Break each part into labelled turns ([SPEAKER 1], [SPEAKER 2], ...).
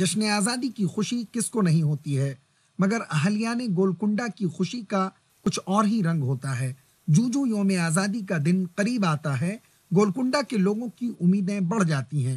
[SPEAKER 1] جشن آزادی کی خوشی کس کو نہیں ہوتی ہے، مگر اہلیان گولکنڈہ کی خوشی کا کچھ اور ہی رنگ ہوتا ہے۔ جو یوم آزادی کا دن قریب آتا ہے، گولکنڈہ کے لوگوں کی امیدیں بڑھ جاتی ہیں۔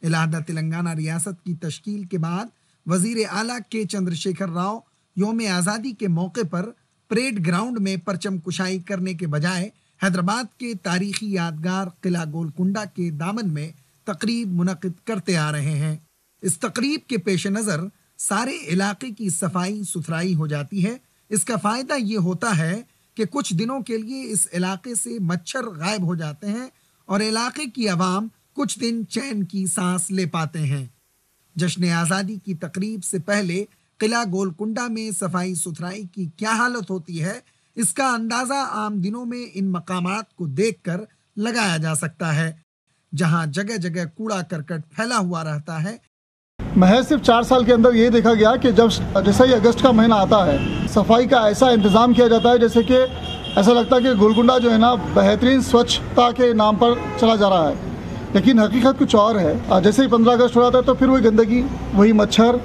[SPEAKER 1] الہدہ تلنگانہ ریاست کی تشکیل کے بعد وزیر اعلیٰ کے چندر شیکھر راؤ یوم آزادی کے موقع پر پریڈ گراؤنڈ میں پرچم کشائی کرنے کے بجائے حیدرآباد کے تاریخی یادگار قلعہ گولکنڈہ کے دامن میں تقریب منعقد کرتے آ رہے ہیں۔ اس تقریب کے پیش نظر سارے علاقے کی صفائی ستھرائی ہو جاتی ہے۔ اس کا فائدہ یہ ہوتا ہے کہ کچھ دنوں کے لیے اس علاقے سے مچھر غائب ہو جاتے ہیں اور علاقے کی عوام کچھ دن چین کی سانس لے پاتے ہیں۔ جشن آزادی کی تقریب سے پہلے قلعہ گولکنڈہ میں صفائی ستھرائی کی کیا حالت ہوتی ہے، اس کا اندازہ عام دنوں میں ان مقامات کو دیکھ کر لگایا جا سکتا ہے، جہاں جگہ جگہ کوڑا کرکٹ پھیلا ہوا رہتا ہے۔
[SPEAKER 2] محض صرف 4 سال کے اندر یہ دیکھا گیا کہ جیسا ہی اگست کا مہینہ آتا ہے، صفائی کا ایسا انتظام کیا جاتا ہے جیسے کہ ایسا لگتا ہے کہ گولکنڈہ جو ہے نا بہترین سوچھتا کے نام پر چلا جا رہا ہے، لیکن حقیقت کچھ اور ہے۔ جیسے ہی 15 اگست ہو جاتا ہے تو پھر وہی گندگی، وہی مچھر۔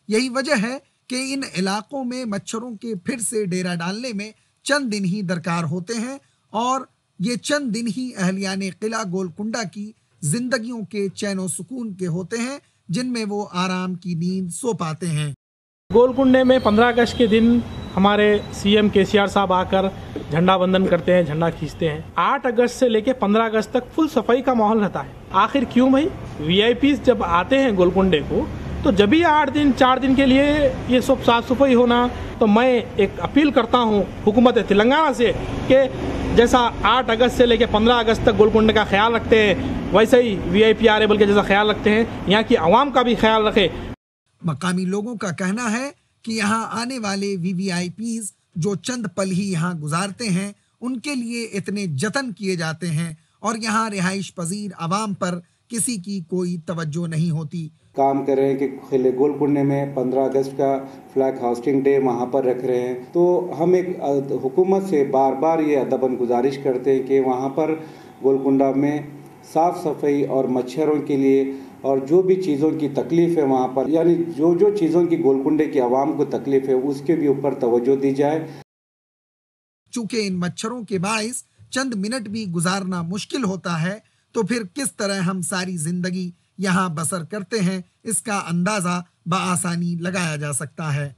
[SPEAKER 1] یہی وجہ ہے کہ ان علاقوں میں مچھروں کے پھر سے ڈیرا ڈالنے میں چند دن ہی درکار ہوتے ہیں، اور یہ چند دن ہی اہلیان قلعہ گولکنڈہ کی زندگیوں کے چین و سکون کے ہوتے ہیں، جن میں وہ آرام کی نیند سو پاتے ہیں۔
[SPEAKER 3] گولکنڈے میں 15 اگست کے دن ہمارے سی ایم KCR صاحب آ کر جھنڈا بندن کرتے ہیں، جھنڈا کھینچتے ہیں۔ 8 اگست سے لے کے 15 اگست تک فل صفائی کا ماحول رہتا ہے۔ آخر کیوں بھائی؟ VIPs جب آتے ہیں گولکنڈے کو تو جب بھی 8 دن 4 دن کے لیے یہ سب صاف صفائی ہونا، تو میں ایک اپیل کرتا ہوں حکومت تلنگانہ سے کہ جیسا 8 اگست سے لے کے 15 اگست تک گولکنڈے کا خیال رکھتے ہیں، ویسے ہی VIP آریبل کے جیسا خیال رکھتے ہیں، یہاں کی عوام کا بھی خیال رکھے۔
[SPEAKER 1] مقامی لوگوں کا کہنا ہے کہ یہاں آنے والے VVIPs جو چند پل ہی یہاں گزارتے ہیں، ان کے لیے اتنے جتن کیے جاتے ہیں، اور یہاں رہائش پذیر عوام پر کسی کی کوئی توجہ نہیں ہوتی۔
[SPEAKER 4] کام کر رہے ہیں کہ قلعہ گولکنڈے میں 15 اگست کا فلیگ ہاسٹنگ ڈے وہاں پر رکھ رہے ہیں، تو ہم ایک حکومت سے بار بار یہ ادباً گزارش کرتے ہیں کہ وہاں پر گولکنڈہ میں صاف صفائی اور مچھروں کے لیے اور جو بھی چیزوں کی تکلیف ہے وہاں پر، یعنی جو چیزوں کی گولکنڈے کی عوام کو تکلیف ہے اس کے بھی اوپر توجہ دی جائے۔
[SPEAKER 1] چونکہ ان مچھروں کے باعث چند منٹ بھی گزارنا مشکل ہوتا ہے، تو پھر کس طرح ہم ساری زندگی یہاں بسر کرتے ہیں، اس کا اندازہ بآسانی لگایا جا سکتا ہے۔